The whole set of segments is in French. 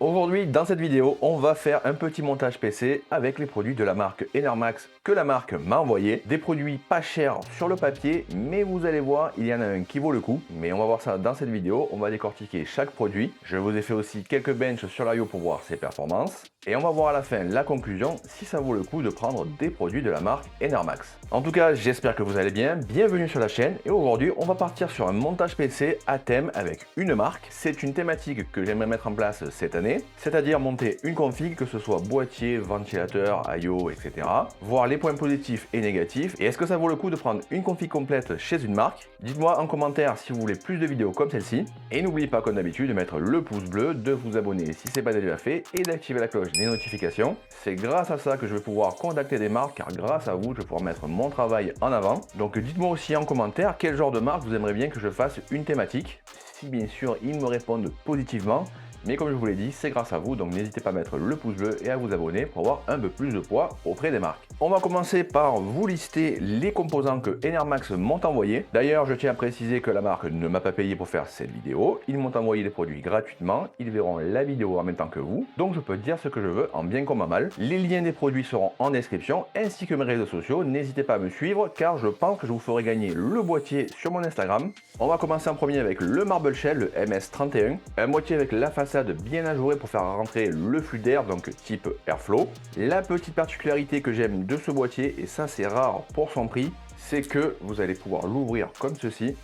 Aujourd'hui, dans cette vidéo, on va faire un petit montage PC avec les produits de la marque Enermax que la marque m'a envoyé. Des produits pas chers sur le papier, mais vous allez voir, il y en a un qui vaut le coup. Mais on va voir ça dans cette vidéo, on va décortiquer chaque produit. Je vous ai fait aussi quelques benches sur l'Ario pour voir ses performances. Et on va voir à la fin la conclusion, si ça vaut le coup de prendre des produits de la marque Enermax. En tout cas, j'espère que vous allez bien, bienvenue sur la chaîne. Et aujourd'hui, on va partir sur un montage PC à thème avec une marque. C'est une thématique que j'aimerais mettre en place cette année, c'est-à-dire monter une config, que ce soit boîtier, ventilateur, I/O, etc. Voir les points positifs et négatifs. Et est-ce que ça vaut le coup de prendre une config complète chez une marque? Dites-moi en commentaire si vous voulez plus de vidéos comme celle-ci. Et n'oubliez pas, comme d'habitude, de mettre le pouce bleu, de vous abonner si ce n'est pas déjà fait et d'activer la cloche des notifications. C'est grâce à ça que je vais pouvoir contacter des marques, car grâce à vous, je vais pouvoir mettre mon travail en avant. Donc dites-moi aussi en commentaire quel genre de marque vous aimeriez bien que je fasse une thématique. Si bien sûr ils me répondent positivement. Mais comme je vous l'ai dit, c'est grâce à vous, donc n'hésitez pas à mettre le pouce bleu et à vous abonner pour avoir un peu plus de poids auprès des marques. On va commencer par vous lister les composants que Enermax m'ont envoyés. D'ailleurs, je tiens à préciser que la marque ne m'a pas payé pour faire cette vidéo. Ils m'ont envoyé les produits gratuitement. Ils verront la vidéo en même temps que vous. Donc je peux dire ce que je veux en bien comme en mal. Les liens des produits seront en description, ainsi que mes réseaux sociaux. N'hésitez pas à me suivre, car je pense que je vous ferai gagner le boîtier sur mon Instagram. On va commencer en premier avec le Marble Shell, le MS31. Un boîtier avec la façade bien ajourée pour faire rentrer le flux d'air, donc type Airflow. La petite particularité que j'aime de ce boîtier, et ça c'est rare pour son prix, c'est que vous allez pouvoir l'ouvrir comme ceci.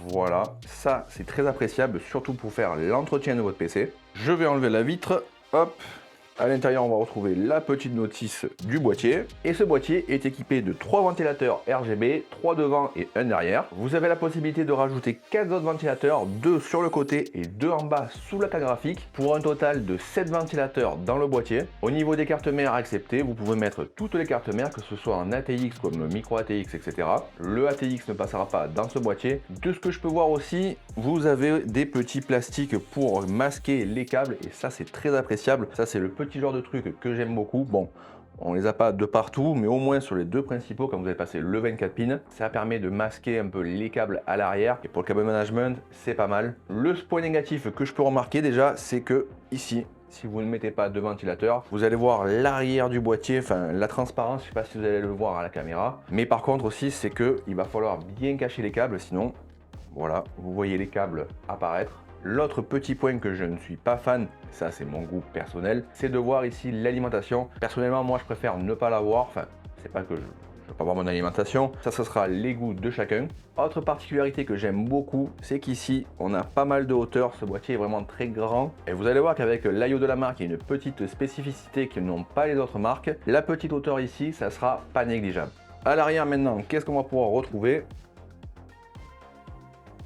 Voilà, ça c'est très appréciable, surtout pour faire l'entretien de votre PC. Je vais enlever la vitre, hop. À l'intérieur, on va retrouver la petite notice du boîtier. Et ce boîtier est équipé de 3 ventilateurs RGB, 3 devant et 1 derrière. Vous avez la possibilité de rajouter 4 autres ventilateurs, 2 sur le côté et 2 en bas sous la carte graphique, pour un total de 7 ventilateurs dans le boîtier. Au niveau des cartes mères acceptées, vous pouvez mettre toutes les cartes mères, que ce soit en ATX comme micro ATX, etc. Le ATX ne passera pas dans ce boîtier. De ce que je peux voir aussi, vous avez des petits plastiques pour masquer les câbles, et ça c'est très appréciable. Ça c'est le petit genre de truc que j'aime beaucoup. Bon, on les a pas de partout, mais au moins sur les deux principaux, quand vous avez passé le 24 pins, ça permet de masquer un peu les câbles à l'arrière. Et pour le câble management, c'est pas mal. Le point négatif que je peux remarquer déjà, c'est que ici, si vous ne mettez pas de ventilateur, vous allez voir l'arrière du boîtier, enfin la transparence, je sais pas si vous allez le voir à la caméra. Mais par contre aussi, c'est que il va falloir bien cacher les câbles, sinon, voilà, vous voyez les câbles apparaître. L'autre petit point que je ne suis pas fan, ça c'est mon goût personnel, c'est de voir ici l'alimentation. Personnellement, moi je préfère ne pas la voir, enfin c'est pas que je ne veux pas voir mon alimentation, ça ce sera les goûts de chacun. Autre particularité que j'aime beaucoup, c'est qu'ici on a pas mal de hauteur, ce boîtier est vraiment très grand. Et vous allez voir qu'avec l'I/O de la marque, il y a une petite spécificité que n'ont pas les autres marques. La petite hauteur ici, ça sera pas négligeable. À l'arrière maintenant, qu'est-ce qu'on va pouvoir retrouver ?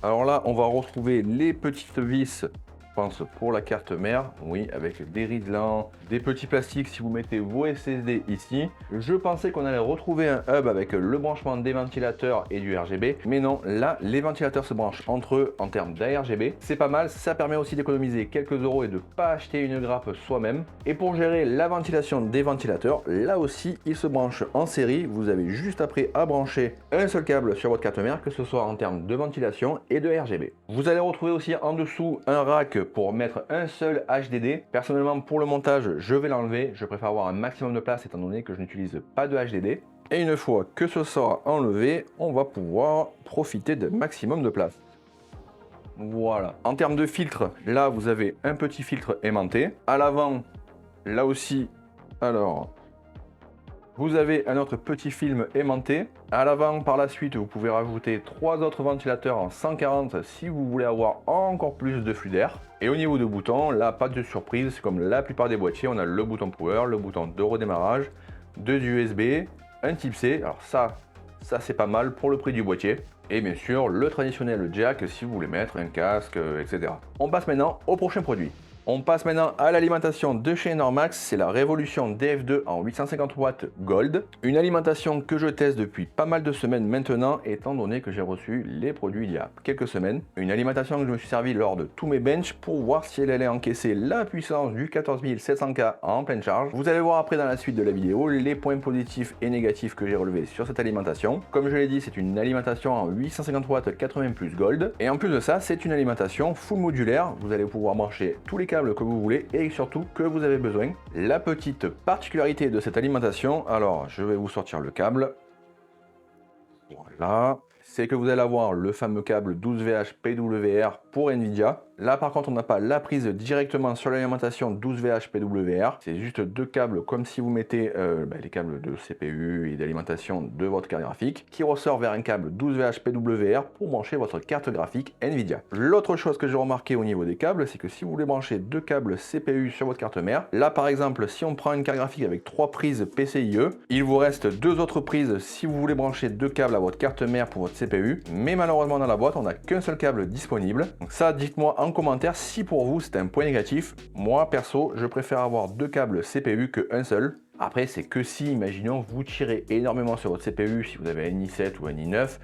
Alors là, on va retrouver les petites vis, je pense, pour la carte mère. Oui, avec des ridelants, des petits plastiques si vous mettez vos SSD ici. Je pensais qu'on allait retrouver un hub avec le branchement des ventilateurs et du RGB. Mais non, là, les ventilateurs se branchent entre eux en termes d'ARGB. C'est pas mal, ça permet aussi d'économiser quelques euros et de ne pas acheter une grappe soi-même. Et pour gérer la ventilation des ventilateurs, là aussi, ils se branchent en série. Vous avez juste après à brancher un seul câble sur votre carte mère, que ce soit en termes de ventilation et de RGB. Vous allez retrouver aussi en dessous un rack pour mettre un seul HDD. Personnellement, pour le montage, je vais l'enlever. Je préfère avoir un maximum de place étant donné que je n'utilise pas de HDD. Et une fois que ce sera enlevé, on va pouvoir profiter d'un maximum de place. Voilà. En termes de filtre, là vous avez un petit filtre aimanté. À l'avant, là aussi, alors, vous avez un autre petit film aimanté. À l'avant, par la suite, vous pouvez rajouter 3 autres ventilateurs en 140 si vous voulez avoir encore plus de flux d'air. Et au niveau de boutons, là, pas de surprise, c'est comme la plupart des boîtiers, on a le bouton power, le bouton de redémarrage, 2 USB, un type C. Alors ça c'est pas mal pour le prix du boîtier. Et bien sûr, le traditionnel jack si vous voulez mettre un casque, etc. On passe maintenant au prochain produit. On passe maintenant à l'alimentation de chez Enermax, c'est la Révolution DF2 en 850 watts Gold. Une alimentation que je teste depuis pas mal de semaines maintenant, étant donné que j'ai reçu les produits il y a quelques semaines. Une alimentation que je me suis servi lors de tous mes benches pour voir si elle allait encaisser la puissance du 14700K en pleine charge. Vous allez voir après dans la suite de la vidéo les points positifs et négatifs que j'ai relevés sur cette alimentation. Comme je l'ai dit, c'est une alimentation en 850 watts 80 plus Gold. Et en plus de ça, c'est une alimentation full modulaire. Vous allez pouvoir brancher tous les câbles que vous voulez et surtout que vous avez besoin. La petite particularité de cette alimentation, alors je vais vous sortir le câble. Voilà, c'est que vous allez avoir le fameux câble 12VH PWR pour Nvidia. Là par contre on n'a pas la prise directement sur l'alimentation 12VH PWR, c'est juste deux câbles comme si vous mettez les câbles de CPU et d'alimentation de votre carte graphique qui ressort vers un câble 12VH PWR pour brancher votre carte graphique Nvidia. L'autre chose que j'ai remarqué au niveau des câbles, c'est que si vous voulez brancher deux câbles CPU sur votre carte mère, là par exemple si on prend une carte graphique avec 3 prises PCIe, il vous reste 2 autres prises si vous voulez brancher deux câbles à votre carte mère pour votre CPU, mais malheureusement dans la boîte on n'a qu'un seul câble disponible. Donc ça, dites-moi en commentaire si pour vous c'est un point négatif. Moi perso je préfère avoir deux câbles CPU qu'un seul. Après c'est que si, imaginons, vous tirez énormément sur votre CPU, si vous avez un i7 ou un i9,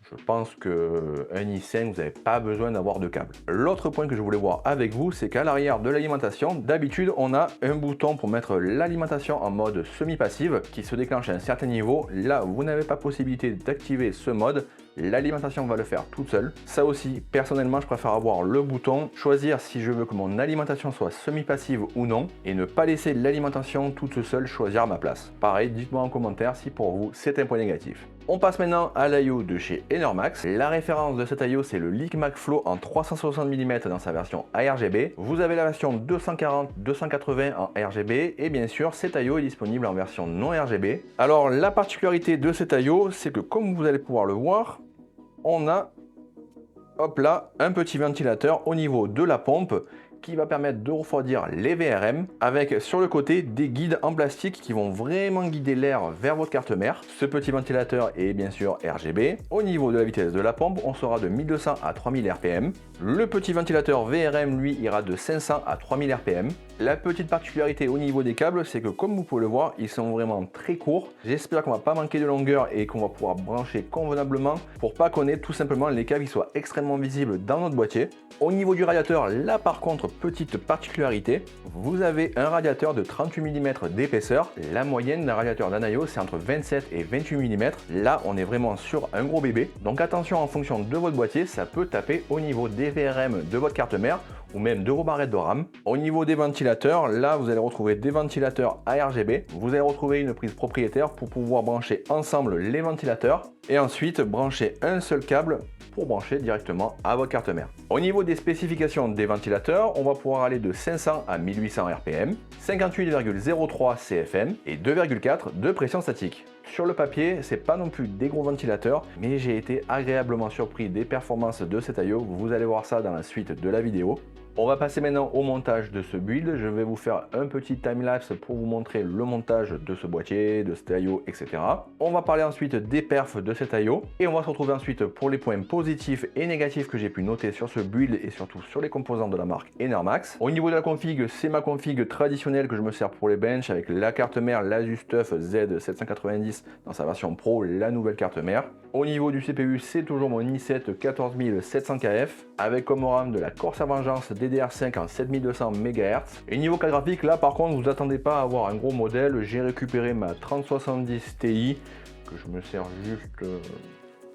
je pense qu'un i5 vous n'avez pas besoin d'avoir de câble. L'autre point que je voulais voir avec vous, c'est qu'à l'arrière de l'alimentation, d'habitude on a un bouton pour mettre l'alimentation en mode semi-passive qui se déclenche à un certain niveau. Là vous n'avez pas possibilité d'activer ce mode, l'alimentation va le faire toute seule. Ça aussi, personnellement, je préfère avoir le bouton, choisir si je veux que mon alimentation soit semi-passive ou non, et ne pas laisser l'alimentation toute seule choisir à ma place. Pareil, dites-moi en commentaire si pour vous c'est un point négatif. On passe maintenant à l'IO de chez Enermax. La référence de cet IO, c'est le LeakMac Flow en 360 mm dans sa version ARGB. Vous avez la version 240-280 en RGB et bien sûr cet IO est disponible en version non RGB. Alors la particularité de cet IO, c'est que comme vous allez pouvoir le voir, on a, hop là, un petit ventilateur au niveau de la pompe qui va permettre de refroidir les VRM avec sur le côté des guides en plastique qui vont vraiment guider l'air vers votre carte mère. Ce petit ventilateur est bien sûr RGB. Au niveau de la vitesse de la pompe, on sera de 1200 à 3000 RPM. Le petit ventilateur VRM, lui, ira de 500 à 3000 RPM. La petite particularité au niveau des câbles, c'est que comme vous pouvez le voir, ils sont vraiment très courts. J'espère qu'on va pas manquer de longueur et qu'on va pouvoir brancher convenablement pour pas qu'on ait tout simplement les câbles qui soient extrêmement visibles dans notre boîtier. Au niveau du radiateur, là par contre, petite particularité, vous avez un radiateur de 38 mm d'épaisseur. La moyenne d'un radiateur d'un IO, c'est entre 27 et 28 mm. Là, on est vraiment sur un gros bébé. Donc attention, en fonction de votre boîtier, ça peut taper au niveau des VRM de votre carte mère ou même de vos barrettes de RAM. Au niveau des ventilateurs, là vous allez retrouver des ventilateurs ARGB. Vous allez retrouver une prise propriétaire pour pouvoir brancher ensemble les ventilateurs et ensuite brancher un seul câble pour brancher directement à votre carte mère. Au niveau des spécifications des ventilateurs, on va pouvoir aller de 500 à 1800 RPM, 58,03 CFM et 2,4 de pression statique. Sur le papier, c'est pas non plus des gros ventilateurs, mais j'ai été agréablement surpris des performances de cet IO. Vous allez voir ça dans la suite de la vidéo. On va passer maintenant au montage de ce build. Je vais vous faire un petit timelapse pour vous montrer le montage de ce boîtier, de cet IO, etc. On va parler ensuite des perfs de cet IO et on va se retrouver ensuite pour les points positifs et négatifs que j'ai pu noter sur ce build et surtout sur les composants de la marque Enermax. Au niveau de la config, c'est ma config traditionnelle que je me sers pour les benches avec la carte mère, l'Asus-TUF Z790 dans sa version Pro, la nouvelle carte mère. Au niveau du CPU, c'est toujours mon i7 14700KF avec comme RAM de la Corsair Vengeance DDR5 en 7200 MHz. Et niveau carte graphique, là par contre, vous attendez pas à avoir un gros modèle. J'ai récupéré ma 3070 Ti que je me sers juste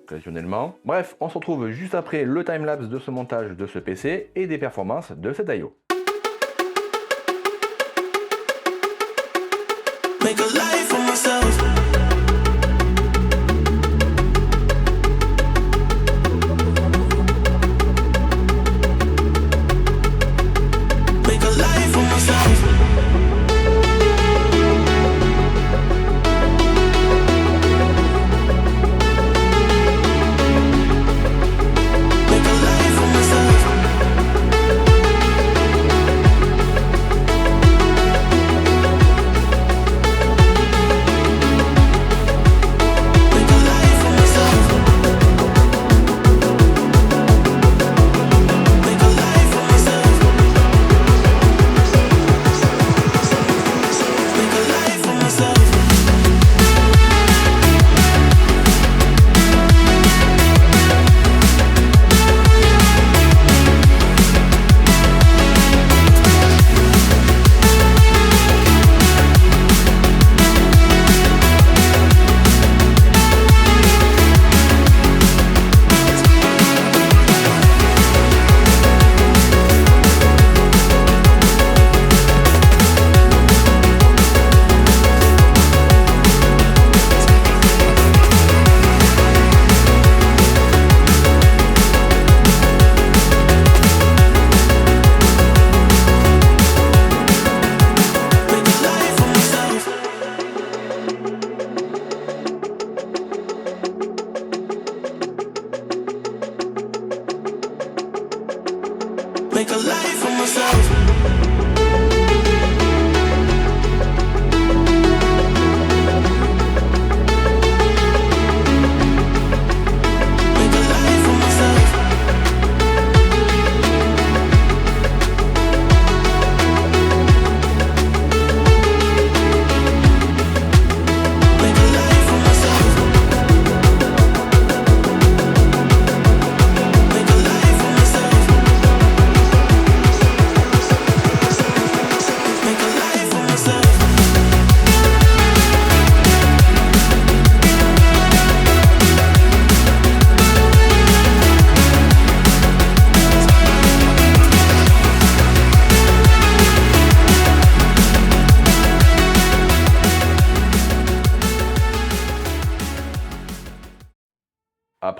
occasionnellement. Bref, on se retrouve juste après le timelapse de ce montage de ce PC et des performances de cet IO. Make a life for myself.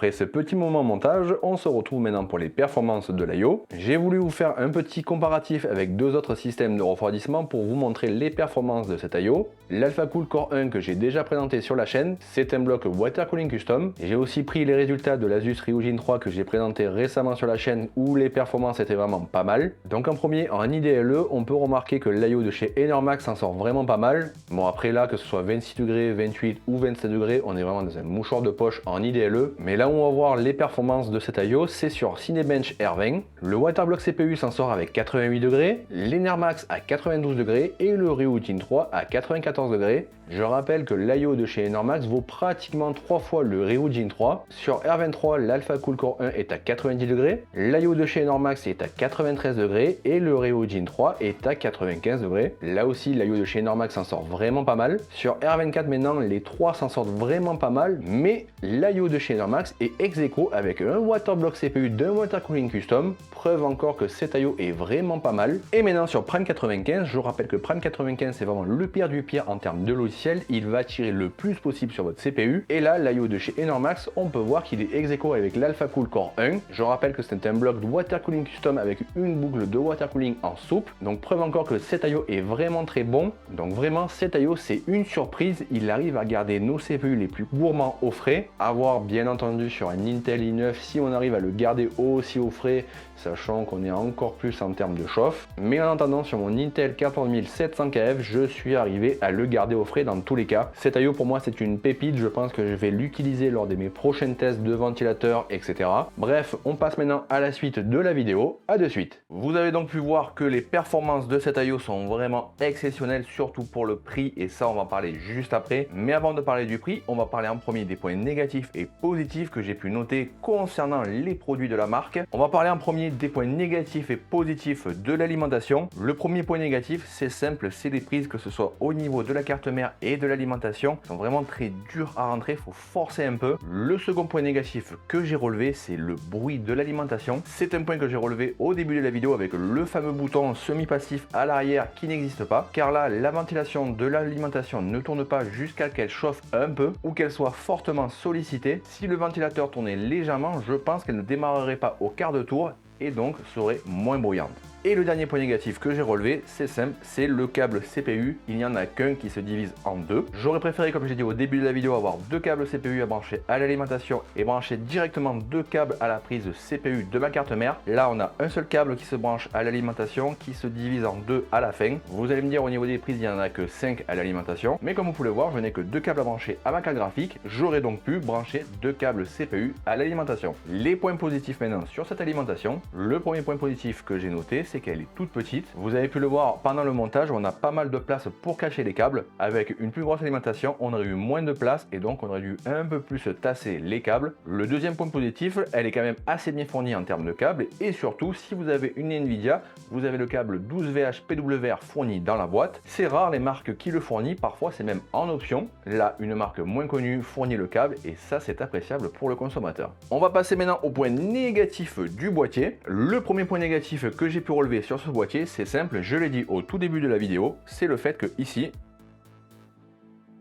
Après ce petit moment montage, on se retrouve maintenant pour les performances de l'Ayo. J'ai voulu vous faire un petit comparatif avec deux autres systèmes de refroidissement pour vous montrer les performances de cet Ayo. L'AlphaCool Core 1 que j'ai déjà présenté sur la chaîne, c'est un bloc Water Cooling Custom. J'ai aussi pris les résultats de l'Asus Ryujin 3 que j'ai présenté récemment sur la chaîne où les performances étaient vraiment pas mal. Donc en premier, en IDLE, on peut remarquer que l'Ayo de chez Enermax s'en sort vraiment pas mal. Bon après là, que ce soit 26 degrés, 28 ou 27 degrés, on est vraiment dans un mouchoir de poche en IDLE. Mais là où on va voir les performances de cet Ayo, c'est sur Cinebench R20. Le Waterblock CPU s'en sort avec 88 degrés, l'Enermax à 92 degrés et le Ryujin 3 à 94 degrés. Je rappelle que l'Ayo de chez Enermax vaut pratiquement 3 fois le Ryujin 3. Sur R23, l'AlphaCool Core 1 est à 90 degrés, l'Ayo de chez Enermax est à 93 degrés et le Ryujin 3 est à 95 degrés. Là aussi, l'Ayo de chez Enermax s'en sort vraiment pas mal. Sur R24 maintenant, les 3 s'en sortent vraiment pas mal, mais l'Ayo de chez Enermax est ex-aequo avec un Waterblock CPU d'un Water Cooling Custom, preuve encore que cet Ayo est vraiment pas mal. Et maintenant sur Prime 95, je rappelle que Prime 95 c'est vraiment le pire du pire en termes de logiciel, il va tirer le plus possible sur votre CPU. Et là, l'Ayo de chez Enermax, on peut voir qu'il est ex-aequo avec l'AlphaCool Core 1. Je rappelle que c'est un bloc de Water Cooling Custom avec une boucle de Water Cooling en souple, donc preuve encore que cet Ayo est vraiment très bon. Donc vraiment, cet Ayo c'est une surprise, il arrive à garder nos CPU les plus gourmands au frais, à voir bien entendu sur un Intel i9 si on arrive à le garder aussi au frais, sachant qu'on est encore plus en termes de chauffe. Mais en attendant, sur mon Intel 14700KF, je suis arrivé à le garder au frais dans tous les cas. Cet Ayo pour moi c'est une pépite, je pense que je vais l'utiliser lors de mes prochains tests de ventilateurs, etc. Bref, on passe maintenant à la suite de la vidéo, à de suite. Vous avez donc pu voir que les performances de cet Ayo sont vraiment exceptionnelles, surtout pour le prix, et ça on va en parler juste après. Mais avant de parler du prix, on va parler en premier des points négatifs et positifs que j'ai pu noter concernant les produits de la marque. On va parler en premier des points négatifs et positifs de l'alimentation. Le premier point négatif, c'est simple, c'est les prises, que ce soit au niveau de la carte mère et de l'alimentation, sont vraiment très dures à rentrer, il faut forcer un peu. Le second point négatif que j'ai relevé, c'est le bruit de l'alimentation. C'est un point que j'ai relevé au début de la vidéo avec le fameux bouton semi-passif à l'arrière qui n'existe pas, car là, la ventilation de l'alimentation ne tourne pas jusqu'à qu'elle chauffe un peu ou qu'elle soit fortement sollicitée. Si le ventilateur tournait légèrement, je pense qu'elle ne démarrerait pas au quart de tour et donc serait moins bruyante. Et le dernier point négatif que j'ai relevé, c'est simple, c'est le câble CPU. Il n'y en a qu'un qui se divise en deux. J'aurais préféré, comme j'ai dit au début de la vidéo, avoir deux câbles CPU à brancher à l'alimentation et brancher directement deux câbles à la prise CPU de ma carte mère. Là, on a un seul câble qui se branche à l'alimentation, qui se divise en deux à la fin. Vous allez me dire, au niveau des prises, il n'y en a que 5 à l'alimentation. Mais comme vous pouvez le voir, je n'ai que deux câbles à brancher à ma carte graphique. J'aurais donc pu brancher deux câbles CPU à l'alimentation. Les points positifs maintenant sur cette alimentation. Le premier point positif que j'ai noté, c'est qu'elle est toute petite. Vous avez pu le voir pendant le montage, on a pas mal de place pour cacher les câbles. Avec une plus grosse alimentation, on aurait eu moins de place et donc on aurait dû un peu plus tasser les câbles. Le deuxième point positif, elle est quand même assez bien fournie en termes de câbles et surtout, si vous avez une Nvidia, vous avez le câble 12VH PWR fourni dans la boîte. C'est rare les marques qui le fournissent, parfois c'est même en option. Là, une marque moins connue fournit le câble et ça c'est appréciable pour le consommateur. On va passer maintenant au point négatif du boîtier. Le premier point négatif que j'ai pu relever sur ce boîtier, c'est simple, je l'ai dit au tout début de la vidéo, c'est le fait que ici,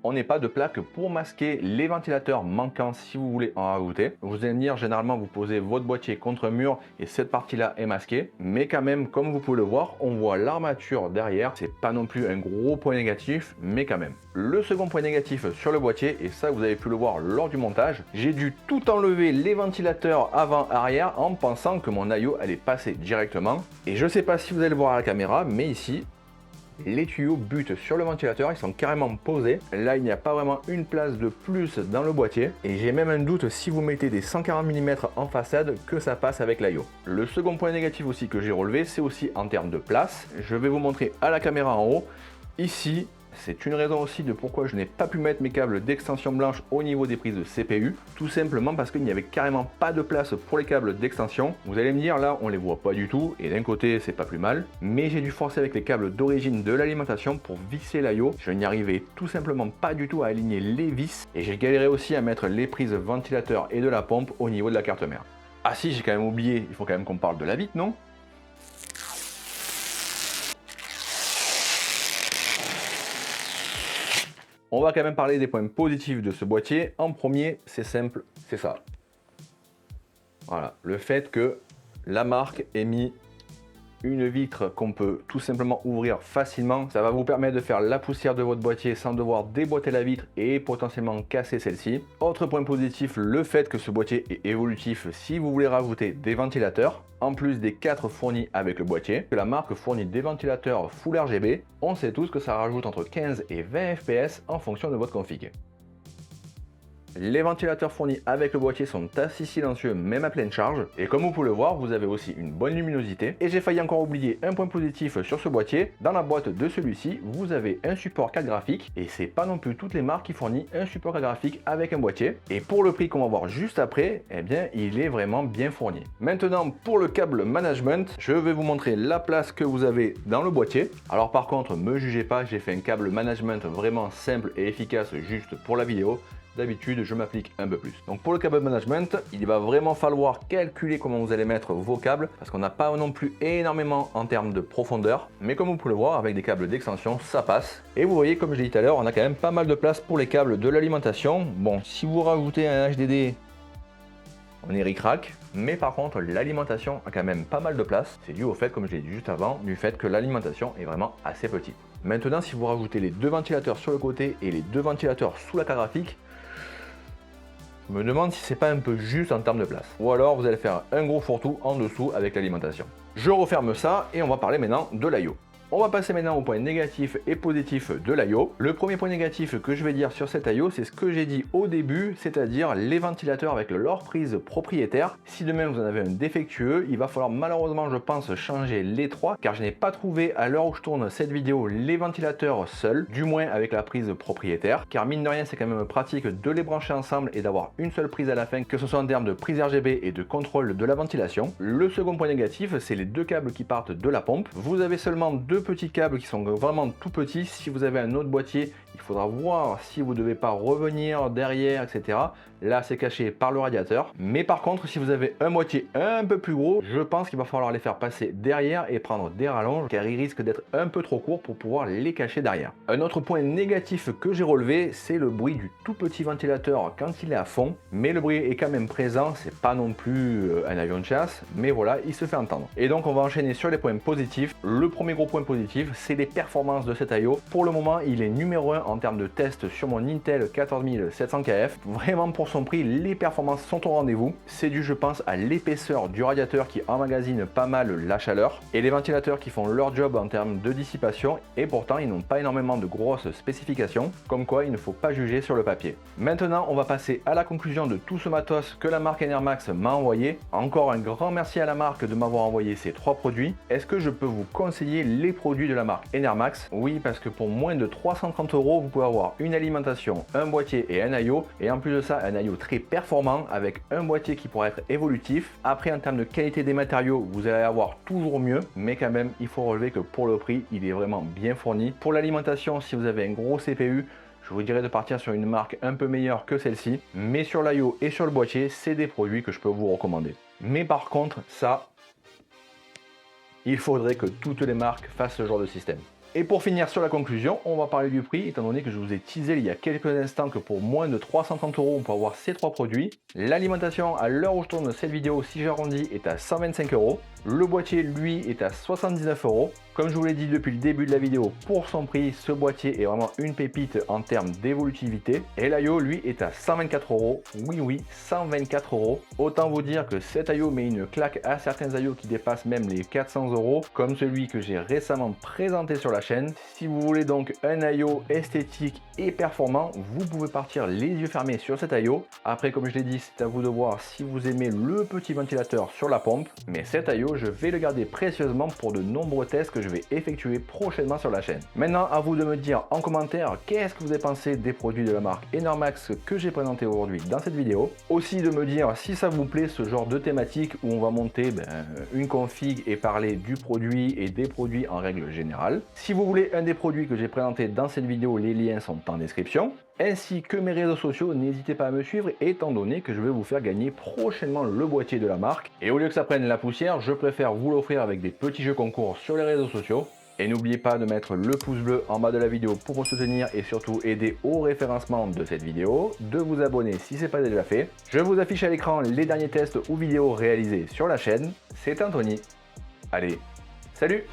on n'est pas de plaque pour masquer les ventilateurs manquants si vous voulez en rajouter. Vous allez me dire, généralement vous posez votre boîtier contre un mur et cette partie là est masquée, mais quand même comme vous pouvez le voir, on voit l'armature derrière. C'est pas non plus un gros point négatif, mais quand même. Le second point négatif sur le boîtier, et ça vous avez pu le voir lors du montage, j'ai dû tout enlever les ventilateurs avant-arrière en pensant que mon Ayo allait passer directement. Et je sais pas si vous allez le voir à la caméra, mais ici, les tuyaux butent sur le ventilateur, ils sont carrément posés. Là, il n'y a pas vraiment une place de plus dans le boîtier. Et j'ai même un doute, si vous mettez des 140 mm en façade, que ça passe avec l'Ayo. Le second point négatif aussi que j'ai relevé, c'est aussi en termes de place. Je vais vous montrer à la caméra en haut. Ici, c'est une raison aussi de pourquoi je n'ai pas pu mettre mes câbles d'extension blanche au niveau des prises de CPU. Tout simplement parce qu'il n'y avait carrément pas de place pour les câbles d'extension. Vous allez me dire, là on les voit pas du tout et d'un côté c'est pas plus mal. Mais j'ai dû forcer avec les câbles d'origine de l'alimentation pour visser l'Ayo. Je n'y arrivais tout simplement pas du tout à aligner les vis. Et j'ai galéré aussi à mettre les prises ventilateur et de la pompe au niveau de la carte mère. Ah si, j'ai quand même oublié, il faut quand même qu'on parle de la vitre, non ? On va quand même parler des points positifs de ce boîtier. En premier, c'est simple, c'est ça. Voilà, le fait que la marque ait mis une vitre qu'on peut tout simplement ouvrir facilement, ça va vous permettre de faire la poussière de votre boîtier sans devoir déboîter la vitre et potentiellement casser celle-ci. Autre point positif, le fait que ce boîtier est évolutif si vous voulez rajouter des ventilateurs, en plus des 4 fournis avec le boîtier. Que la marque fournit des ventilateurs Full RGB, on sait tous que ça rajoute entre 15 et 20 fps en fonction de votre config. Les ventilateurs fournis avec le boîtier sont assez silencieux même à pleine charge et comme vous pouvez le voir, vous avez aussi une bonne luminosité. Et j'ai failli encore oublier un point positif sur ce boîtier, dans la boîte de celui-ci vous avez un support carte graphique et c'est pas non plus toutes les marques qui fournissent un support carte graphique avec un boîtier. Et pour le prix qu'on va voir juste après, eh bien il est vraiment bien fourni. Maintenant pour le câble management, je vais vous montrer la place que vous avez dans le boîtier. Alors par contre, me jugez pas, j'ai fait un câble management vraiment simple et efficace juste pour la vidéo. D'habitude, je m'applique un peu plus. Donc pour le câble management, il va vraiment falloir calculer comment vous allez mettre vos câbles parce qu'on n'a pas non plus énormément en termes de profondeur. Mais comme vous pouvez le voir, avec des câbles d'extension, ça passe. Et vous voyez, comme je l'ai dit tout à l'heure, on a quand même pas mal de place pour les câbles de l'alimentation. Bon, si vous rajoutez un HDD, on est ric-rac. Mais par contre, l'alimentation a quand même pas mal de place. C'est dû au fait, comme je l'ai dit juste avant, du fait que l'alimentation est vraiment assez petite. Maintenant, si vous rajoutez les 2 ventilateurs sur le côté et les 2 ventilateurs sous la carte graphique, je me demande si c'est pas un peu juste en termes de place. Ou alors vous allez faire un gros fourre-tout en dessous avec l'alimentation. Je referme ça et on va parler maintenant de l'IO. On va passer maintenant au point négatif et positif de l'IO. Le premier point négatif que je vais dire sur cet IO, c'est ce que j'ai dit au début, c'est-à-dire les ventilateurs avec leur prise propriétaire. Si demain vous en avez un défectueux, il va falloir malheureusement, je pense, changer les 3, car je n'ai pas trouvé à l'heure où je tourne cette vidéo les ventilateurs seuls, du moins avec la prise propriétaire, car mine de rien, c'est quand même pratique de les brancher ensemble et d'avoir une seule prise à la fin, que ce soit en termes de prise RGB et de contrôle de la ventilation. Le second point négatif, c'est les 2 câbles qui partent de la pompe. Vous avez seulement 2 petits câbles qui sont vraiment tout petits. Si vous avez un autre boîtier, il faudra voir si vous ne devez pas revenir derrière, etc. Là, c'est caché par le radiateur. Mais par contre, si vous avez un boîtier un peu plus gros, je pense qu'il va falloir les faire passer derrière et prendre des rallonges, car ils risquent d'être un peu trop courts pour pouvoir les cacher derrière. Un autre point négatif que j'ai relevé, c'est le bruit du tout petit ventilateur quand il est à fond. Mais le bruit est quand même présent, c'est pas non plus un avion de chasse, mais voilà, il se fait entendre. Et donc, on va enchaîner sur les points positifs. Le premier gros point positif, c'est les performances de cet IO. Pour le moment, il est numéro 1 en termes de test sur mon Intel 14700KF. Vraiment, pour son prix, les performances sont au rendez-vous. C'est dû, je pense, à l'épaisseur du radiateur qui emmagasine pas mal la chaleur et les ventilateurs qui font leur job en termes de dissipation, et pourtant ils n'ont pas énormément de grosses spécifications, comme quoi il ne faut pas juger sur le papier. Maintenant, on va passer à la conclusion de tout ce matos que la marque Enermax m'a envoyé. Encore un grand merci à la marque de m'avoir envoyé ces 3 produits. Est-ce que je peux vous conseiller les produits de la marque Enermax? Oui, parce que pour moins de 330 €, vous pouvez avoir une alimentation, un boîtier et un IO, et en plus de ça, un IO très performant avec un boîtier qui pourrait être évolutif. Après, en termes de qualité des matériaux, vous allez avoir toujours mieux, mais quand même, il faut relever que pour le prix, il est vraiment bien fourni. Pour l'alimentation, si vous avez un gros CPU, je vous dirais de partir sur une marque un peu meilleure que celle-ci, mais sur l'IO et sur le boîtier, c'est des produits que je peux vous recommander. Mais par contre, ça, il faudrait que toutes les marques fassent ce genre de système. Et pour finir sur la conclusion, on va parler du prix, étant donné que je vous ai teasé il y a quelques instants que pour moins de 330 €, on peut avoir ces 3 produits. L'alimentation, à l'heure où je tourne cette vidéo, si j'arrondis, est à 125 €. Le boîtier, lui, est à 79 €. Comme je vous l'ai dit depuis le début de la vidéo, pour son prix, ce boîtier est vraiment une pépite en termes d'évolutivité. Et l'IO, lui, est à 124 €. Oui, 124 €. Autant vous dire que cet IO met une claque à certains IO qui dépassent même les 400 €, comme celui que j'ai récemment présenté sur la chaîne. Si vous voulez donc un IO esthétique et performant, vous pouvez partir les yeux fermés sur cet IO. Après, comme je l'ai dit, c'est à vous de voir si vous aimez le petit ventilateur sur la pompe. Mais cet IO, je vais le garder précieusement pour de nombreux tests que je vais effectuer prochainement sur la chaîne. Maintenant, à vous de me dire en commentaire qu'est-ce que vous avez pensé des produits de la marque Enermax que j'ai présenté aujourd'hui dans cette vidéo. Aussi de me dire si ça vous plaît ce genre de thématique où on va monter une config et parler du produit et des produits en règle générale. Si vous voulez un des produits que j'ai présenté dans cette vidéo, les liens sont en description. Ainsi que mes réseaux sociaux, n'hésitez pas à me suivre étant donné que je vais vous faire gagner prochainement le boîtier de la marque. Et au lieu que ça prenne la poussière, je préfère vous l'offrir avec des petits jeux concours sur les réseaux sociaux. Et n'oubliez pas de mettre le pouce bleu en bas de la vidéo pour me soutenir et surtout aider au référencement de cette vidéo, de vous abonner si ce n'est pas déjà fait. Je vous affiche à l'écran les derniers tests ou vidéos réalisés sur la chaîne. C'est Anthony. Allez, salut!